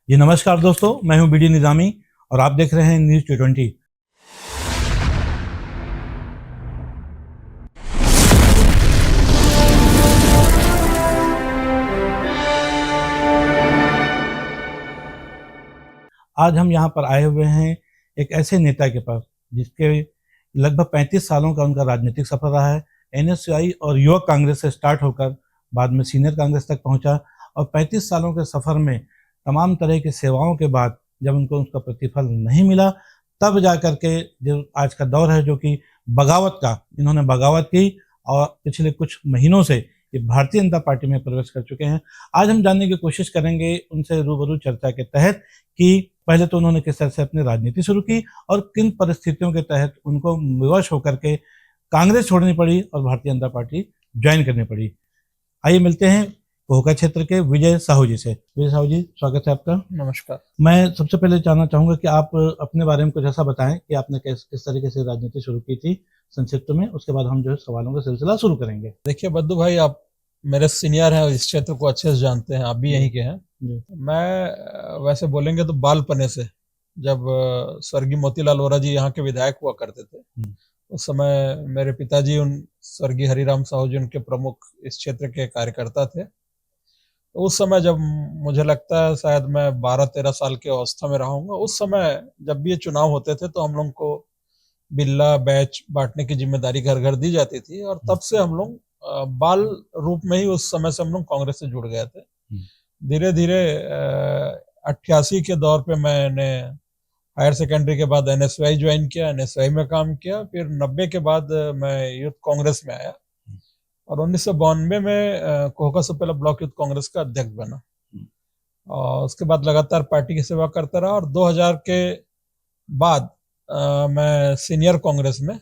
जी नमस्कार दोस्तों, मैं हूं बीडी निजामी और आप देख रहे हैं न्यूज T20। आज हम यहां पर आए हुए हैं एक ऐसे नेता के पास जिसके लगभग 35 सालों का उनका राजनीतिक सफर रहा है। एनएसयूआई और युवक कांग्रेस से स्टार्ट होकर बाद में सीनियर कांग्रेस तक पहुंचा और 35 सालों के सफर में तमाम तरह की सेवाओं के बाद जब उनको उसका प्रतिफल नहीं मिला, तब जाकर के जो आज का दौर है, जो कि बगावत का, इन्होंने बगावत की और पिछले कुछ महीनों से ये भारतीय जनता पार्टी में प्रवेश कर चुके हैं। आज हम जानने की कोशिश करेंगे उनसे रूबरू चर्चा के तहत कि पहले तो उन्होंने किस तरह से अपनी राजनीति शुरू की और किन परिस्थितियों के तहत उनको विवश होकर के कांग्रेस छोड़नी पड़ी और भारतीय जनता पार्टी ज्वाइन करनी पड़ी। आइए मिलते हैं कोहका क्षेत्र के विजय साहू जी से। विजय साहू जी, स्वागत है आपका। नमस्कार। मैं सबसे पहले जानना चाहूंगा कि आप अपने बारे में कुछ ऐसा बताएं कि आपने किस तरीके से राजनीति शुरू की थी संक्षिप्त में, उसके बाद हम जो है सवालों का सिलसिला शुरू करेंगे। देखिए बद्दू भाई, आप मेरे सीनियर हैं, इस क्षेत्र को अच्छे से जानते हैं, आप भी यहीं के हैं। मैं वैसे बोलेंगे तो बालपने से, जब स्वर्गीय मोतीलाल वोरा जी यहाँ के विधायक हुआ करते थे, उस समय मेरे पिताजी उन स्वर्गीय हरिराम साहू जी उनके प्रमुख इस क्षेत्र के कार्यकर्ता थे। तो उस समय जब मुझे लगता है शायद मैं 12-13 साल की अवस्था में रहा हूँगा, उस समय जब भी ये चुनाव होते थे तो हम लोग को बिल्ला बैच बांटने की जिम्मेदारी घर घर दी जाती थी और तब से हम लोग बाल रूप में ही उस समय से हम लोग कांग्रेस से जुड़ गए थे। धीरे धीरे 88 के दौर पे मैंने हायर सेकेंडरी के बाद एनएसयूआई ज्वाइन किया, एनएसयूआई में काम किया, फिर 90 के बाद मैं यूथ कांग्रेस में आया और 1992 में कोहका से पहले ब्लॉक यूथ कांग्रेस का अध्यक्ष बना और उसके बाद लगातार पार्टी की सेवा करता रहा और 2000 के बाद मैं सीनियर कांग्रेस में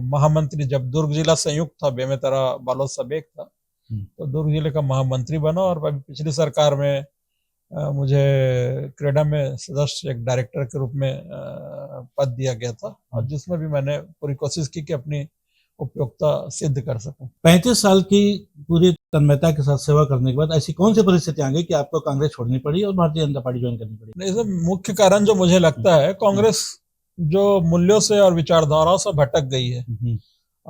महामंत्री, जब दुर्ग जिला संयुक्त था, बेमेतरा बालोद सब एक था, तो दुर्ग जिले का महामंत्री बना और अभी पिछली सरकार में मुझे क्रेडा में सदस्य एक डायरेक्टर के रूप में पद दिया गया था और जिसमें भी मैंने पूरी कोशिश की कि अपनी उपयोगिता सिद्ध कर सकूं। 35 साल की पूरी तन्मयता के साथ सेवा करने के बाद ऐसी कौन सी परिस्थिति आ गई कि आपको कांग्रेस छोड़नी पड़ी और भारतीय जनता पार्टी ज्वाइन करनी पड़ी? नहीं, मुख्य कारण जो मुझे लगता है, कांग्रेस जो मूल्यों से और विचारधाराओं से भटक गई है।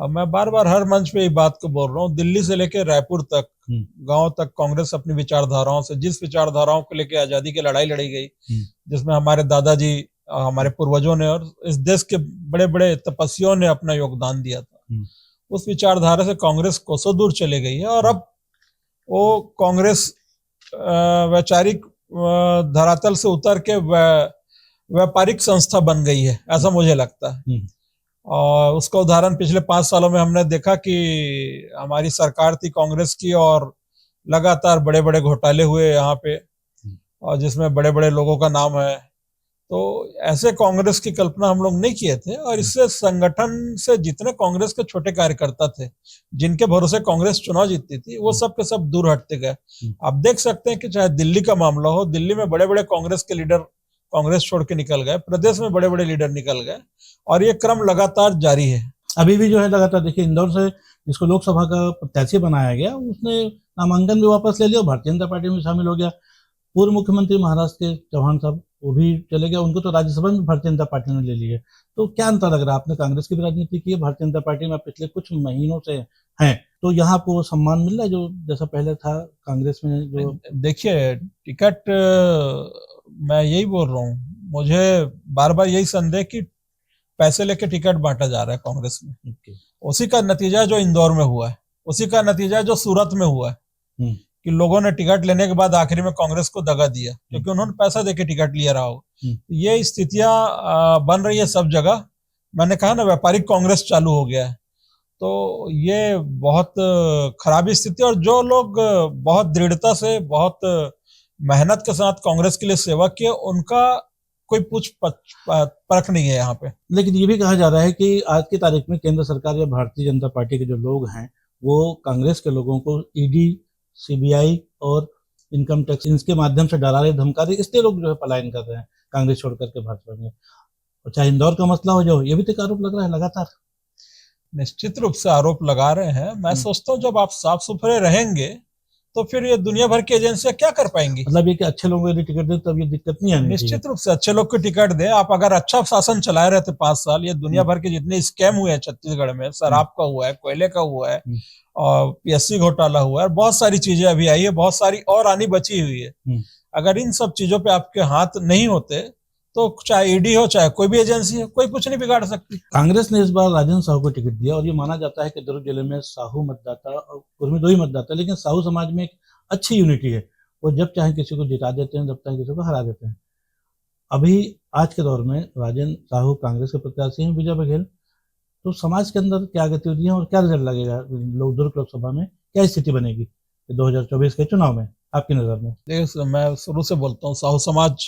मैं बार बार हर मंच पे ये बात को बोल रहा हूँ, दिल्ली से लेकर रायपुर तक, गांव तक कांग्रेस अपनी विचारधाराओं से, जिस विचारधाराओं को लेकर आजादी की लड़ाई लड़ी गई, जिसमें हमारे दादाजी, हमारे पूर्वजों ने और इस देश के बड़े बड़े तपस्वियों ने अपना योगदान दिया था, उस विचारधारा से कांग्रेस कोसों दूर चले गई है और अब वो कांग्रेस वैचारिक धरातल से उतर के व्यापारिक संस्था बन गई है, ऐसा मुझे लगता है। और उसका उदाहरण पिछले 5 सालों में हमने देखा कि हमारी सरकार थी कांग्रेस की और लगातार बड़े बड़े घोटाले हुए यहाँ पे और जिसमें बड़े बड़े लोगों का नाम है। तो ऐसे कांग्रेस की कल्पना हम लोग नहीं किए थे और इससे संगठन से जितने कांग्रेस के छोटे कार्यकर्ता थे, जिनके भरोसे कांग्रेस चुनाव जीतती थी, वो सब के सब दूर हटते गए। आप देख सकते हैं कि चाहे दिल्ली का मामला हो, दिल्ली में बड़े बड़े कांग्रेस के लीडर कांग्रेस छोड़ के निकल गए, प्रदेश में बड़े बड़े लीडर निकल गए और ये क्रम लगातार जारी है। अभी भी जो है लगातार, देखिए इंदौर से जिसको लोकसभा का प्रत्याशी बनाया गया, उसने नामांकन भी वापस ले लिया और भारतीय जनता पार्टी में शामिल हो गया। पूर्व मुख्यमंत्री महाराष्ट्र के चौहान साहब, वो भी चले गए, उनको तो राज्यसभा में भारतीय जनता पार्टी ने ले ली है। तो क्या अंतर लग रहा है? आपने कांग्रेस की भी राजनीति की है, भारतीय जनता पार्टी में पिछले कुछ महीनों से हैं, तो यहाँ आपको वो सम्मान मिल रहा है जो जैसा पहले था कांग्रेस में? जो देखिए, टिकट, मैं यही बोल रहा हूँ, मुझे बार बार यही संदेह कि पैसे लेके टिकट बांटा जा रहा है कांग्रेस में। उसी का नतीजा जो इंदौर में हुआ है, उसी का नतीजा जो सूरत में हुआ है कि लोगों ने टिकट लेने के बाद आखिरी में कांग्रेस को दगा दिया क्योंकि उन्होंने पैसा देके टिकट लिया रहा होगा। ये स्थितियां बन रही है सब जगह। मैंने कहा ना, व्यापारिक कांग्रेस चालू हो गया है, तो ये बहुत खराब स्थिति। और जो लोग बहुत दृढ़ता से, बहुत मेहनत के साथ कांग्रेस के लिए सेवा किए, उनका कोई पूछ परख नहीं है यहाँ पे। लेकिन ये भी कहा जा रहा है कि आज की तारीख में केंद्र सरकार या भारतीय जनता पार्टी के जो लोग हैं, वो कांग्रेस के लोगों को ईडी, सीबीआई और इनकम टैक्स, इनके माध्यम से डरा रहे, धमका रहे, इसलिए लोग जो है पलायन कर रहे हैं कांग्रेस छोड़ करके भाजपा में। और चाहे इंदौर का मसला हो जाओ, ये भी तो आरोप लग रहा है लगातार। निश्चित रूप से आरोप लगा रहे हैं। मैं सोचता हूँ जब आप साफ सुथरे रहेंगे तो फिर ये दुनिया भर की एजेंसियां क्या कर पाएंगी? मतलब ये कि अच्छे लोगों को यदि टिकट दे तब ये दिक्कत नहीं आनी चाहिए। निश्चित रूप से अच्छे लोग को टिकट दे। आप अगर अच्छा शासन चलाए रहते 5 साल, ये दुनिया भर के जितने स्कैम हुए हैं छत्तीसगढ़ में, शराब का हुआ है, कोयले का हुआ है, और पीएससी घोटाला हुआ है, बहुत सारी चीजें अभी आई है, बहुत सारी और आनी बची हुई है। अगर इन सब चीजों पे आपके हाथ नहीं होते तो चाहे ईडी हो, चाहे कोई भी एजेंसी हो, कोई कुछ नहीं बिगाड़ सकती। कांग्रेस ने इस बार राजन साहू को टिकट दिया और ये माना जाता है कि दुर्ग जिले में साहू मतदाता और कुर्मी 2 ही मतदाता, लेकिन साहू समाज में एक अच्छी यूनिटी है। वो जब चाहे किसी को जिता देते हैं, जब चाहे किसी को हरा देते हैं। अभी आज के दौर में राजन साहू कांग्रेस के प्रत्याशी हैं, विजय बघेल। तो समाज के अंदर क्या गतिविधियां और क्या रिजल्ट लगेगा दुर्ग लोकसभा में, क्या स्थिति बनेगी 2024 के चुनाव में आपकी नजर में? देखिए, मैं शुरू से बोलता हूँ, साहू समाज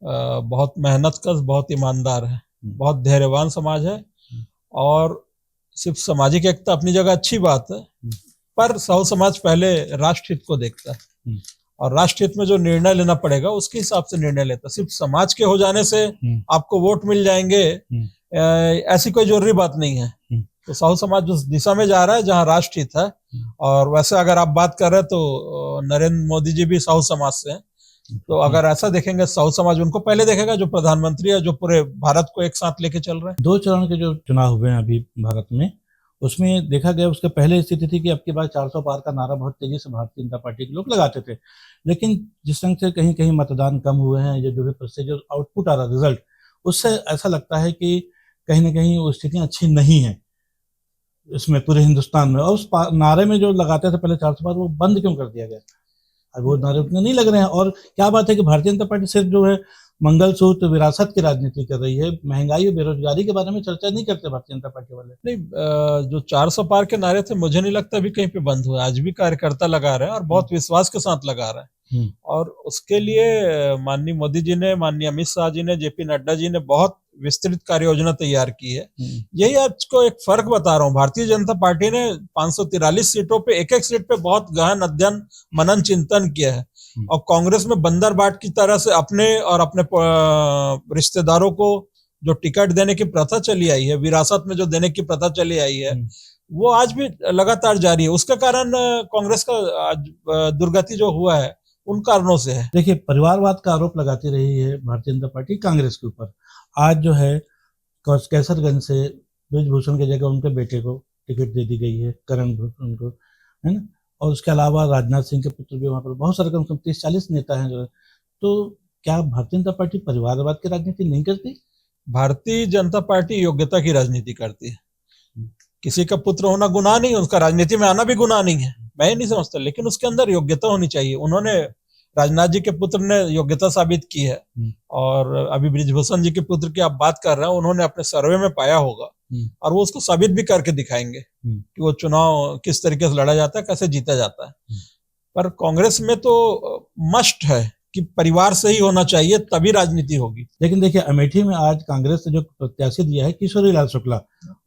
बहुत मेहनत कश, बहुत ईमानदार है, बहुत धैर्यवान समाज है, और सिर्फ सामाजिक एकता अपनी जगह अच्छी बात है, पर साहू समाज पहले राष्ट्र हित को देखता है, और राष्ट्र हित में जो निर्णय लेना पड़ेगा उसके हिसाब से निर्णय लेता है। सिर्फ समाज के हो जाने से आपको वोट मिल जाएंगे, ऐसी कोई जरूरी बात नहीं है। तो साहू समाज उस दिशा में जा रहा है जहां राष्ट्र हित है। और वैसे अगर आप बात कर रहे हैं तो नरेंद्र मोदी जी भी साहू समाज से हैं, तो अगर ऐसा देखेंगे साहू समाज उनको पहले देखेगा जो प्रधानमंत्री है, जो पूरे भारत को एक साथ लेके चल रहे हैं। 2 चरण के जो चुनाव हुए हैं अभी भारत में, उसमें देखा गया उसके पहले स्थिति थी कि अब की बार 400 पार का नारा बहुत तेजी से भारतीय जनता पार्टी के लोग लगाते थे, लेकिन जिस ढंग से कहीं कहीं मतदान कम हुए हैं, जो भी प्रोसेस जो आउटपुट आ रहा रिजल्ट, उससे ऐसा लगता है कि कहीं ना कहीं वो स्थितियां अच्छी नहीं है इसमें पूरे हिंदुस्तान में। और उस नारे में जो लगाते थे पहले 400 पार, वो बंद क्यों कर दिया गया? अब वो नारे उतने नहीं लग रहे हैं। और क्या बात है कि भारतीय जनता पार्टी सिर्फ जो है मंगलसूत्र विरासत की राजनीति कर रही है, महंगाई और बेरोजगारी के बारे में चर्चा नहीं करते भारतीय जनता पार्टी वाले। नहीं, जो 400 पार के नारे थे, मुझे नहीं लगता अभी कहीं पे बंद हुआ। आज भी कार्यकर्ता लगा रहे हैं और बहुत विश्वास के साथ लगा रहे हैं, और उसके लिए माननीय मोदी जी ने, माननीय अमित शाह जी ने, जेपी नड्डा जी ने बहुत विस्तृत कार्य योजना तैयार की है। यही आपको एक फर्क बता रहा हूँ, भारतीय जनता पार्टी ने 543 सीटों पे, एक एक सीट पे बहुत गहन अध्ययन, मनन, चिंतन किया है। और कांग्रेस में बंदर बाट की तरह से अपने और अपने रिश्तेदारों को जो टिकट देने की प्रथा चली आई है, विरासत में जो देने की प्रथा चली आई है, वो आज भी लगातार जारी है। उसके कारण कांग्रेस का दुर्गति जो हुआ है उन कारणों से है। देखिए, परिवारवाद का आरोप लगाती रही है भारतीय जनता पार्टी कांग्रेस के ऊपर। आज जो है कैसरगंज से ब्रिजभूषण की जगह उनके बेटे को टिकट दे दी गई है, करण भूषण को, है ना। और उसके अलावा राजनाथ सिंह के पुत्र भी वहाँ पर, बहुत सारे कम से कम 30-40 नेता हैं जो। तो क्या भारतीय जनता पार्टी परिवारवाद की राजनीति नहीं करती? भारतीय जनता पार्टी योग्यता की राजनीति करती है। किसी का पुत्र होना गुनाह नहीं है, उसका राजनीति में आना भी गुनाह नहीं है, मैं नहीं समझता, लेकिन उसके अंदर योग्यता होनी चाहिए। उन्होंने, राजनाथ जी के पुत्र ने योग्यता साबित की है, और अभी ब्रिजभूषण जी के पुत्र की आप बात कर रहे हैं, उन्होंने अपने सर्वे में पाया होगा, और वो उसको साबित भी करके दिखाएंगे कि वो चुनाव किस तरीके से लड़ा जाता है, कैसे जीता जाता है। पर कांग्रेस में तो मस्ट है कि परिवार से ही होना चाहिए, तभी राजनीति होगी। लेकिन देखिए, अमेठी में आज कांग्रेस ने जो प्रत्याशी दिया है किशोरी लाल शुक्ला,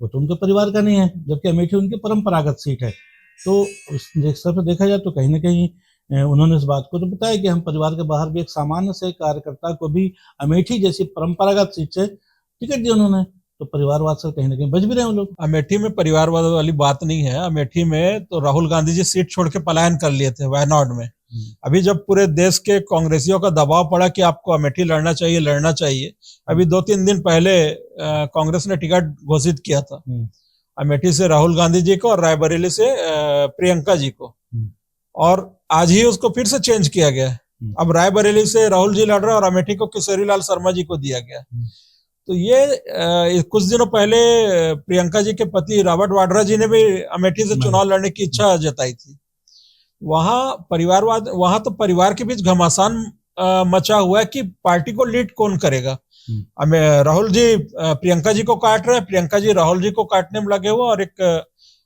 वो तो उनके परिवार का नहीं है, जबकि अमेठी उनकी परंपरागत सीट है। तो उस तरफ देखा जाए तो कहीं ना कहीं उन्होंने इस बात को तो बताया कि हम परिवार के बाहर भी एक सामान्य से कार्यकर्ता को भी अमेठी जैसी परंपरागत सीट से टिकट दिया उन्होंने। तो परिवारवाद से कहीं ना कहीं बच भी रहे हैं लोग। अमेठी में परिवारवाद वाली बात नहीं है। अमेठी में तो राहुल गांधी जी सीट छोड़ के पलायन कर लिए थे वायनाड में। अभी जब पूरे देश के कांग्रेसियों का दबाव पड़ा कि आपको अमेठी लड़ना चाहिए, अभी 2-3 दिन पहले कांग्रेस ने टिकट घोषित किया था अमेठी से राहुल गांधी जी को और रायबरेली से प्रियंका जी को, और आज ही उसको फिर से चेंज किया गया। अब रायबरेली से राहुल जी लड़ रहे हैं और अमेठी को किशोरी लाल शर्मा जी को दिया गया। तो ये कुछ दिनों पहले प्रियंका जी के पति रॉबर्ट वाड्रा जी ने भी अमेठी से चुनाव लड़ने की इच्छा जताई थी। वहां तो परिवार के बीच घमासान मचा हुआ है कि पार्टी को लीड कौन करेगा। राहुल जी प्रियंका जी को काट रहे हैं, प्रियंका जी राहुल जी को काटने में लगे हुए, और एक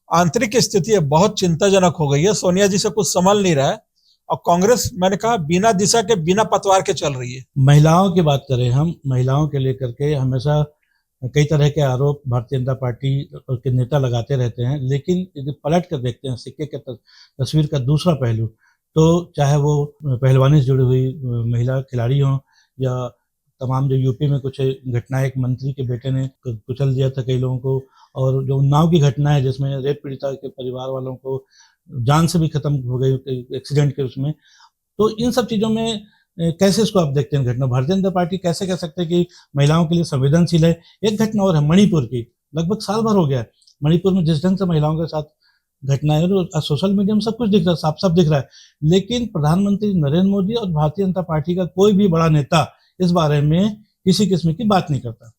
आंतरिक स्थिति बहुत चिंताजनक हो गई है। सोनिया जी से कुछ संभल नहीं रहा है, और कांग्रेस, मैंने कहा, बिना दिशा के, बिना पतवार के चल रही है। महिलाओं की बात करें, हम महिलाओं के लेकर के हमेशा कई तरह के आरोप भारतीय जनता पार्टी के नेता लगाते रहते हैं, लेकिन यदि पलट कर देखते हैं सिक्के के तस्वीर का दूसरा पहलू, तो चाहे वो पहलवानी से जुड़ी हुई महिला खिलाड़ी हों, या तमाम जो यूपी में कुछ घटनाएं, एक मंत्री के बेटे ने कुचल दिया था कई लोगों को, और जो उन्नाव की घटना है जिसमें रेप पीड़िता के परिवार वालों को जान से भी खत्म हो गई एक्सीडेंट के उसमें। तो इन सब चीज़ों में कैसे इसको आप देखते हैं घटना? भारतीय जनता पार्टी कैसे कह सकते हैं कि महिलाओं के लिए संवेदनशील है? एक घटना और है मणिपुर की, लगभग साल भर हो गया है मणिपुर में जिस ढंग से महिलाओं के साथ घटनाएं, और सोशल मीडिया में सब कुछ दिख रहा है, साफ साफ दिख रहा है, लेकिन प्रधानमंत्री नरेंद्र मोदी और भारतीय जनता पार्टी का कोई भी बड़ा नेता इस बारे में किसी किस्म की बात नहीं करता।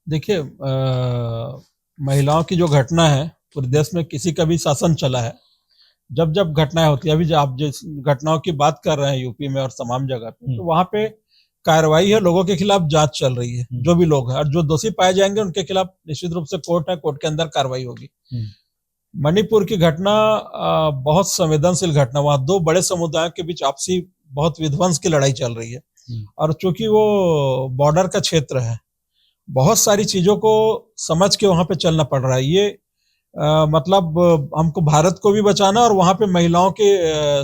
देखिए, महिलाओं की जो घटना है, पूरे देश में किसी का भी शासन चला है, जब जब घटनाएं होती है, अभी आप जिस घटनाओं की बात कर रहे हैं यूपी में और तमाम जगह पे, तो वहां पे कार्रवाई है, लोगों के खिलाफ जांच चल रही है, जो भी लोग हैं, और जो दोषी पाए जाएंगे उनके खिलाफ निश्चित रूप से कोर्ट है, कोर्ट के अंदर कार्रवाई होगी। मणिपुर की घटना बहुत संवेदनशील घटना, वहां दो बड़े समुदायों के बीच आपसी बहुत विध्वंस की लड़ाई चल रही है, और चूंकि वो बॉर्डर का क्षेत्र है, बहुत सारी चीजों को समझ के वहां पे चलना पड़ रहा है। ये मतलब हमको भारत को भी बचाना और वहां पे महिलाओं की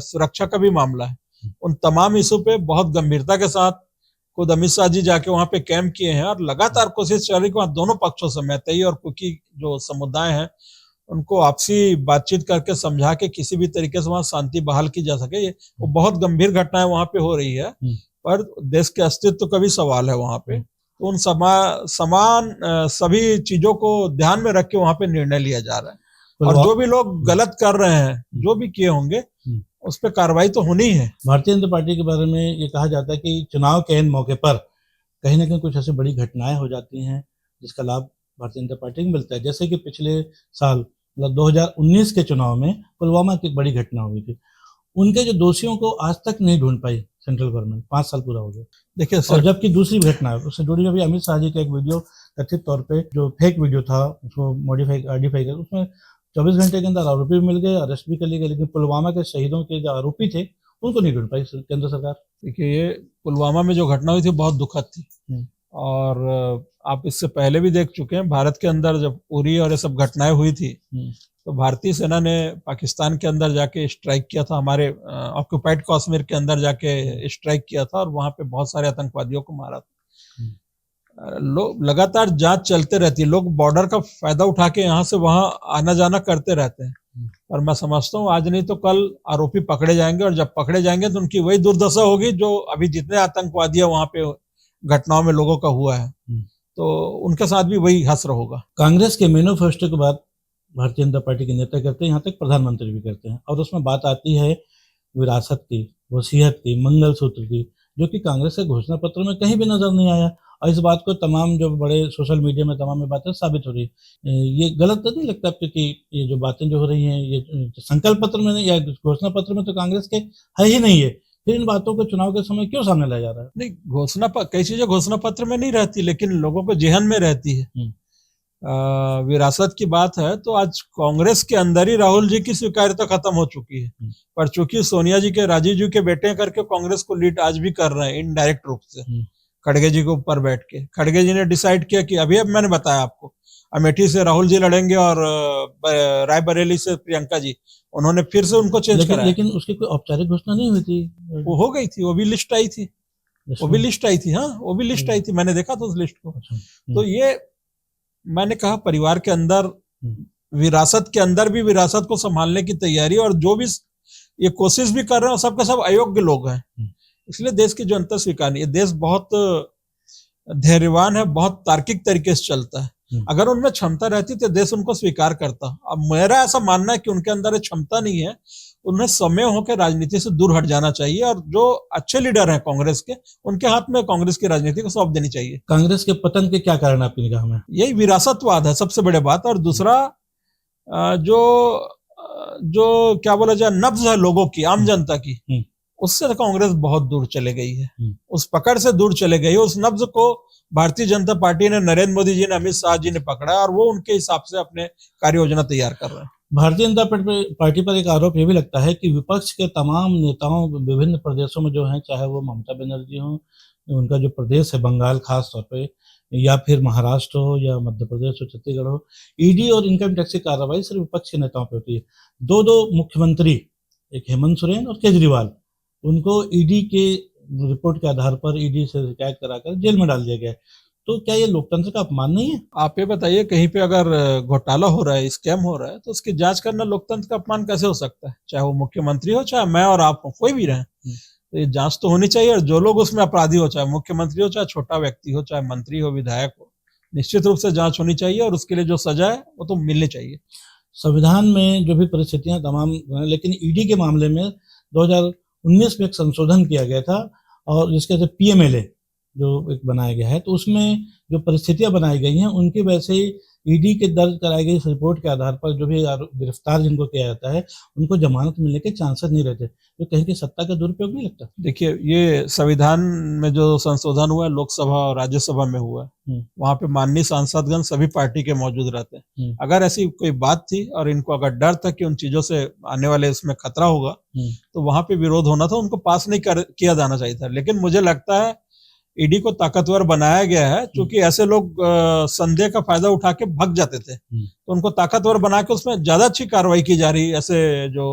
सुरक्षा का भी मामला है। उन तमाम इशू पे बहुत गंभीरता के साथ खुद अमित शाह जी जाके वहां पे कैंप किए हैं, और लगातार कोशिश चल रही है कि वहां दोनों पक्षों से, मैतेई और कुकी जो समुदाय हैं, उनको आपसी बातचीत करके समझा के किसी भी तरीके से वहां शांति बहाल की जा सके। ये वो बहुत गंभीर घटनाएं वहां पे हो रही है, पर देश के अस्तित्व का भी सवाल है वहां पे। तो उन समान सभी चीजों को ध्यान में रख के वहां पे निर्णय लिया जा रहा है, और जो भी लोग गलत कर रहे हैं, जो भी किए होंगे, उस पर कार्रवाई तो होनी है। भारतीय जनता पार्टी के बारे में ये कहा जाता है कि चुनाव के इन मौके पर कहीं ना कहीं कुछ ऐसी बड़ी घटनाएं हो जाती हैं जिसका लाभ भारतीय जनता पार्टी को मिलता है। जैसे कि पिछले साल मतलब 2019 के चुनाव में पुलवामा की एक बड़ी घटना हुई थी, उनके जो दोषियों को आज तक नहीं ढूंढ पाई सेंट्रल गवर्नमेंट, 5 साल पूरा हो गया। देखिए और सर, जबकि दूसरी घटना है उससे जुड़ी अभी अमित शाह जी का एक वीडियो कथित तौर पे जो फेक वीडियो था, उसको मॉडिफाई कर, उसमें 24 घंटे के अंदर आरोपी भी मिल गए, अरेस्ट भी कर लिए गए, लेकिन पुलवामा के शहीदों के जो आरोपी थे उनको नहीं ढूंढ पाई केंद्र सरकार। देखिए, ये पुलवामा में जो घटना हुई थी बहुत दुखद थी, और आप इससे पहले भी देख चुके हैं, भारत के अंदर जब उरी और ये सब घटनाएं हुई थी, तो भारतीय सेना ने पाकिस्तान के अंदर जाके स्ट्राइक किया था, हमारे ऑक्युपाइड कश्मीर के अंदर जाके स्ट्राइक किया था, और वहां पे बहुत सारे आतंकवादियों को मारा था। लोग लगातार जांच चलते रहती है, लोग बॉर्डर का फायदा उठा के यहाँ से वहां आना जाना करते रहते हैं, और मैं समझता हूँ आज नहीं तो कल आरोपी पकड़े जाएंगे, और जब पकड़े जाएंगे तो उनकी वही दुर्दशा होगी जो अभी जितने आतंकवादी है वहां पे घटनाओं में लोगों का हुआ है, तो उनके साथ भी वही हश्र होगा। कांग्रेस के मैनिफेस्टो के बाद भारतीय जनता पार्टी के नेता करते हैं, यहाँ तक प्रधानमंत्री भी करते हैं, और उसमें बात आती है विरासत की, वसीयत की, मंगलसूत्र की, जो कि कांग्रेस के घोषणा पत्र में कहीं भी नजर नहीं आया। और इस बात को तमाम जो बड़े सोशल मीडिया में तमाम बातें साबित हो रही है। ये गलत तो नहीं लगता आपको कि ये जो बातें जो हो रही हैं, ये संकल्प पत्र में या घोषणा पत्र में तो कांग्रेस के है ही नहीं है, फिर इन बातों को चुनाव के समय क्यों सामने लाया जा रहा है? नहीं, कई चीजें घोषणा पत्र में नहीं रहती, लेकिन लोगों को जेहन में रहती है। विरासत की बात है तो आज कांग्रेस के अंदर ही राहुल जी की स्वीकार्यता खत्म हो चुकी है, पर चूंकि सोनिया जी के, राजीव जी के बेटे करके कांग्रेस को लीड आज भी कर रहे हैं इनडायरेक्ट रूप से, खड़गे जी के ऊपर बैठ के। खड़गे जी ने डिसाइड किया कि अभी अब मैंने बताया आपको, अमेठी से राहुल जी लड़ेंगे और रायबरेली से प्रियंका जी, उन्होंने फिर से उनको चेंज कराया। लेकिन उसकी कोई औपचारिक घोषणा नहीं हुई थी। वो हो गई थी, वो भी लिस्ट आई थी, वो भी लिस्ट आई थी, हाँ वो भी लिस्ट आई थी, मैंने देखा था उस लिस्ट को। तो ये मैंने कहा, परिवार के अंदर, विरासत के अंदर भी विरासत को संभालने की तैयारी, और जो भी ये कोशिश भी कर रहे हैं सबके सब अयोग्य लोग हैं, इसलिए देश की जनता स्वीकार नहीं है। देश बहुत धैर्यवान है, बहुत तार्किक तरीके से चलता है, अगर उनमें क्षमता रहती तो देश उनको स्वीकार करता। अब मेरा ऐसा मानना है कि उनके अंदर क्षमता नहीं है, उन्हें समय होकर राजनीति से दूर हट जाना चाहिए, और जो अच्छे लीडर हैं कांग्रेस के, उनके हाथ में कांग्रेस की राजनीति को सौंप देनी चाहिए। कांग्रेस के पतन के क्या कारण आपकी निगाह में? यही विरासतवाद है सबसे बड़ी बात, और दूसरा जो क्या बोला जाए, नब्ज है लोगों की, आम जनता की, उससे कांग्रेस बहुत दूर चले गई है, उस पकड़ से दूर चले गई है। उस नब्ज को भारतीय जनता पार्टी ने, नरेंद्र मोदी जी ने, अमित शाह जी ने पकड़ा, और वो उनके हिसाब से अपने कार्य योजना तैयार कर रहे हैं। भारतीय जनता पार्टी पर एक आरोप ये भी लगता है कि विपक्ष के तमाम नेताओं विभिन्न प्रदेशों में जो हैं, चाहे वो ममता बनर्जी हो, उनका जो प्रदेश है बंगाल खास तौर पे, या फिर महाराष्ट्र हो, या मध्य प्रदेश हो, छत्तीसगढ़ हो, ईडी और इनकम टैक्स की कार्रवाई सिर्फ विपक्ष के नेताओं पर होती है। दो मुख्यमंत्री, एक हेमंत सोरेन और केजरीवाल, उनको ईडी के रिपोर्ट के आधार पर ईडी से शिकायत कराकर जेल में डाल दिया गया है। तो क्या ये लोकतंत्र का अपमान नहीं है? आप ये बताइए, कहीं पे अगर घोटाला हो रहा है, स्कैम हो रहा है, तो उसकी जांच करना लोकतंत्र का अपमान कैसे हो सकता है? चाहे वो मुख्यमंत्री हो, चाहे मैं और आप हो, कोई भी रहे, तो ये जांच तो होनी चाहिए। और जो लोग उसमें अपराधी हो, चाहे मुख्यमंत्री हो, चाहे छोटा व्यक्ति हो, चाहे मंत्री हो, विधायक हो, निश्चित रूप से जांच होनी चाहिए और उसके लिए जो सजा है वो तो मिलनी चाहिए। संविधान में जो भी परिस्थितियां तमाम, लेकिन ईडी के मामले में 2019 में एक संशोधन किया गया था और जिसके से पीएमएलए जो एक बनाया गया है, तो उसमें जो परिस्थितियां बनाई गई हैं उनकी वजह से ईडी के दर्ज कराई गई इस रिपोर्ट के आधार पर जो भी गिरफ्तार जिनको किया जाता है उनको जमानत मिलने के चांसेस नहीं रहते। तो कहीं की सत्ता का दुरुपयोग नहीं लगता? देखिए, ये संविधान में जो संशोधन हुआ है लोकसभा और राज्यसभा में हुआ है, वहां पे माननीय सांसदगण सभी पार्टी के मौजूद रहते हैं। अगर ऐसी कोई बात थी और इनको अगर डर था कि उन चीजों से आने वाले उसमें खतरा होगा, तो वहां पे विरोध होना था, उनको पास नहीं किया जाना चाहिए था। लेकिन मुझे लगता है ईडी को ताकतवर बनाया गया है, क्योंकि ऐसे लोग संदेह का फायदा उठा के भाग जाते थे, तो उनको ताकतवर बना के उसमें ज्यादा अच्छी कार्रवाई की जा रही है ऐसे जो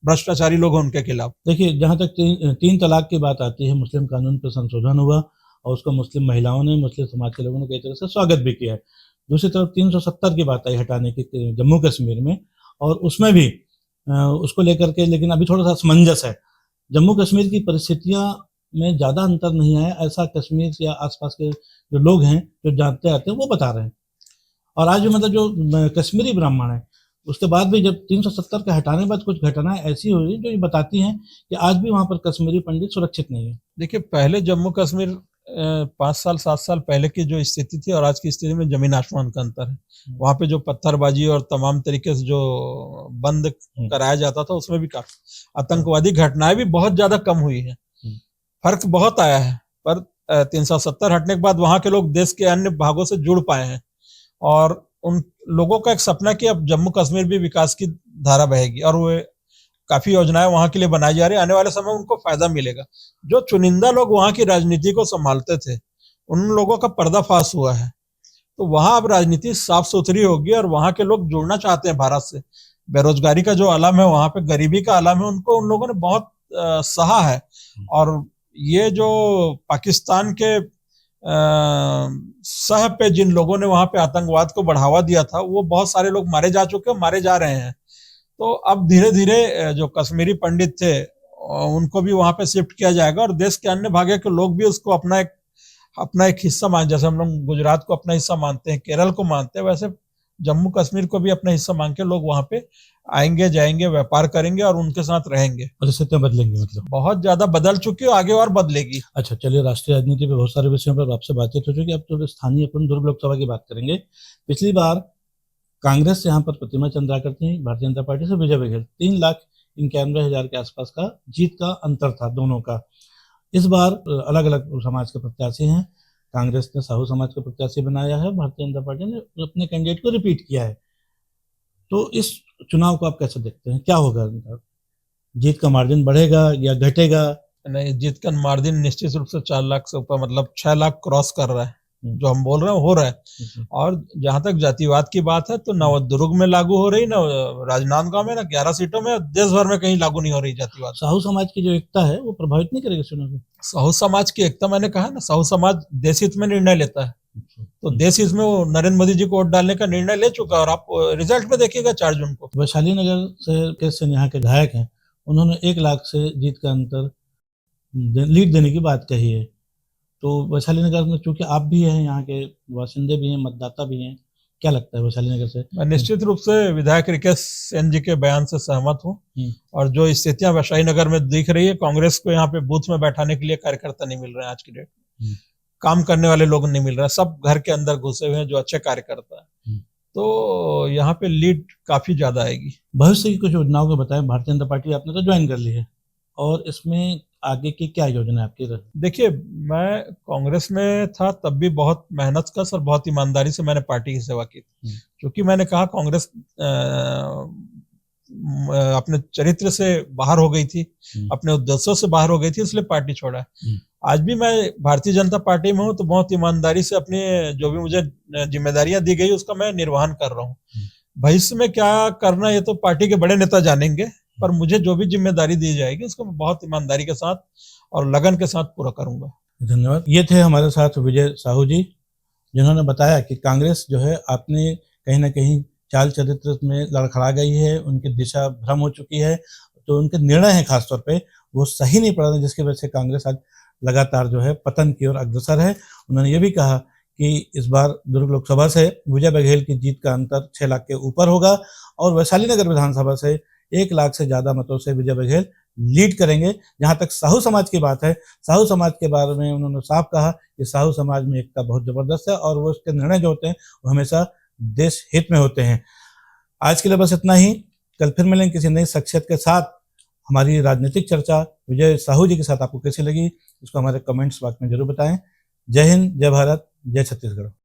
भ्रष्टाचारी लोग हैं उनके खिलाफ। देखिए, जहां तक तीन तलाक की बात आती है, मुस्लिम कानून पर संशोधन हुआ और उसको मुस्लिम महिलाओं ने, मुस्लिम समाज के लोगों ने कई तरह से स्वागत भी किया है। दूसरी तरफ 370 की बात आई हटाने की जम्मू कश्मीर में, और उसमें भी उसको लेकर के लेकिन अभी थोड़ा सा असमंजस है। जम्मू कश्मीर की परिस्थितियां में ज्यादा अंतर नहीं आया, ऐसा कश्मीर या आसपास के जो लोग हैं जो जानते आते हैं वो बता रहे हैं। और आज भी मतलब जो कश्मीरी ब्राह्मण है, उसके बाद भी जब 370 के हटाने के बाद कुछ घटनाएं ऐसी हुई जो ये बताती हैं कि आज भी वहां पर कश्मीरी पंडित सुरक्षित नहीं है। देखिए, पहले जम्मू कश्मीर 5 साल 7 साल पहले की जो स्थिति थी और आज की स्थिति में जमीन आसमान का अंतर है। वहां पे जो पत्थरबाजी और तमाम तरीके से जो बंद कराया जाता था उसमें भी काफी आतंकवादी घटनाएं भी बहुत ज्यादा कम हुई है। फर्क बहुत आया है, पर 370 हटने के बाद वहां के लोग देश के अन्य भागों से जुड़ पाए हैं और उन लोगों का एक सपना कि अब जम्मू कश्मीर भी विकास की धारा बहेगी और वो काफी योजनाएं वहां के लिए बनाई जा रही है। आने वाले समय में उनको फायदा मिलेगा। जो चुनिंदा लोग वहां की राजनीति को संभालते थे, उन लोगों का पर्दाफाश हुआ है, तो वहां अब राजनीति साफ सुथरी होगी और वहां के लोग जुड़ना चाहते हैं भारत से। बेरोजगारी का जो आलम है वहां पे, गरीबी का आलम है, उनको उन लोगों ने बहुत सहा है। और ये जो पाकिस्तान के सह पे जिन लोगों ने वहां पे आतंकवाद को बढ़ावा दिया था, वो बहुत सारे लोग मारे जा चुके हैं, मारे जा रहे हैं। तो अब धीरे धीरे जो कश्मीरी पंडित थे उनको भी वहां पे शिफ्ट किया जाएगा और देश के अन्य भाग के लोग भी उसको अपना एक हिस्सा मान, जैसे हम लोग गुजरात को अपना हिस्सा मानते हैं, केरल को मानते हैं, वैसे जम्मू कश्मीर को भी अपना हिस्सा मान के लोग वहां पे आएंगे, जाएंगे, व्यापार करेंगे और उनके साथ रहेंगे। परिस्थितियां बदलेंगी, मतलब बहुत ज्यादा बदल चुकी है, आगे और बदलेगी। अच्छा, चलिए, राष्ट्रीय राजनीति पे बहुत सारे विषयों पर आपसे बातचीत हो चुकी है। अब तो स्थानीय अपन दुर्ग लोकसभा की बात करेंगे। पिछली बार कांग्रेस से यहाँ पर प्रतिमा चंद्राकर थी, भारतीय जनता पार्टी से विजय बघेल, 3,91,000 के आसपास का जीत का अंतर था दोनों का। इस बार अलग अलग समाज के प्रत्याशी हैं। कांग्रेस ने साहू समाज का प्रत्याशी बनाया है, भारतीय जनता पार्टी ने अपने कैंडिडेट को रिपीट किया है। तो इस चुनाव को आप कैसे देखते हैं, क्या होगा? जीत का मार्जिन बढ़ेगा या घटेगा? नहीं, जीत का मार्जिन निश्चित रूप से 4 लाख से ऊपर, मतलब 6 लाख क्रॉस कर रहा है। जो हम बोल रहे हैं हो रहा है। और जहां तक जातिवाद की बात है, तो न दुर्ग में लागू हो रही, न राजनांदगांव में, न 11 सीटों में, देश भर में कहीं लागू नहीं हो रही जातिवाद। साहू समाज की जो एकता है वो प्रभावित नहीं करेगी चुनाव को? साहू समाज की एकता, मैंने कहा ना, साहू समाज देश हित में निर्णय लेता है। तो देश हित में वो नरेंद्र मोदी जी को वोट डालने का निर्णय ले चुका है और आप रिजल्ट में देखिएगा 4 जून को। वैशाली नगर से यहाँ के विधायक हैं, उन्होंने 1 लाख से जीत का अंतर लीड देने की बात कही है। तो वैशाली नगर में चूंकि आप भी हैं, यहाँ के बासिंदे भी हैं, मतदाता भी हैं, क्या लगता है वैशाली नगर से? मैं निश्चित रूप से विधायक रिकेश सेन जी के बयान से सहमत हूँ। और जो स्थितियां वैशाली नगर में दिख रही है, कांग्रेस को यहाँ पे बूथ में बैठाने के लिए कार्यकर्ता नहीं मिल रहे हैं आज की डेट में, काम करने वाले लोग नहीं मिल रहे हैं, सब घर के अंदर घुसे हुए हैं जो अच्छे कार्यकर्ता है। तो यहाँ पे लीड काफी ज्यादा आएगी। भविष्य की कुछ योजनाओं को बताएं। भारतीय जनता पार्टी आपने तो ज्वाइन कर ली है, और इसमें आगे की क्या योजना है आपकी? देखिए, मैं कांग्रेस में था तब भी बहुत मेहनत कर और बहुत ईमानदारी से मैंने पार्टी की सेवा की, क्योंकि मैंने कहा कांग्रेस अपने चरित्र से बाहर हो गई थी, अपने उद्देश्यों से बाहर हो गई थी, इसलिए पार्टी छोड़ा। आज भी मैं भारतीय जनता पार्टी में हूँ, तो बहुत ईमानदारी से अपनी जो भी मुझे जिम्मेदारियां दी गई उसका मैं निर्वहन कर रहा हूँ। भविष्य में क्या करना ये तो पार्टी के बड़े नेता जानेंगे, पर मुझे जो भी जिम्मेदारी दी जाएगी उसको मैं बहुत ईमानदारी के साथ और लगन के साथ पूरा करूंगा। धन्यवाद। ये थे हमारे साथ विजय साहू जी, जिन्होंने बताया कि कांग्रेस जो है अपने कहीं ना कहीं चाल चरित्र में लड़खड़ा गई है, उनकी दिशा भ्रम हो चुकी है, तो उनके निर्णय हैं खासतौर पे वो सही नहीं पड़ रहे, जिसकी वजह से कांग्रेस आज लगातार जो है पतन की ओर अग्रसर है। उन्होंने ये भी कहा कि इस बार दुर्ग लोकसभा से विजय बघेल की जीत का अंतर 6 लाख के ऊपर होगा और वैशाली नगर विधानसभा से 1 लाख से ज़्यादा मतों से विजय बघेल लीड करेंगे। जहाँ तक साहू समाज की बात है, साहू समाज के बारे में उन्होंने साफ कहा कि साहू समाज में एकता बहुत ज़बरदस्त है और वो उसके निर्णय जो होते हैं वो हमेशा देश हित में होते हैं। आज के लिए बस इतना ही। कल फिर मिलेंगे किसी नई शख्सियत के साथ। हमारी राजनीतिक चर्चा विजय साहू जी के साथ आपको कैसी लगी, इसको हमारे कमेंट्स बॉक्स में जरूर बताएं। जय हिंद, जय भारत, जय छत्तीसगढ़।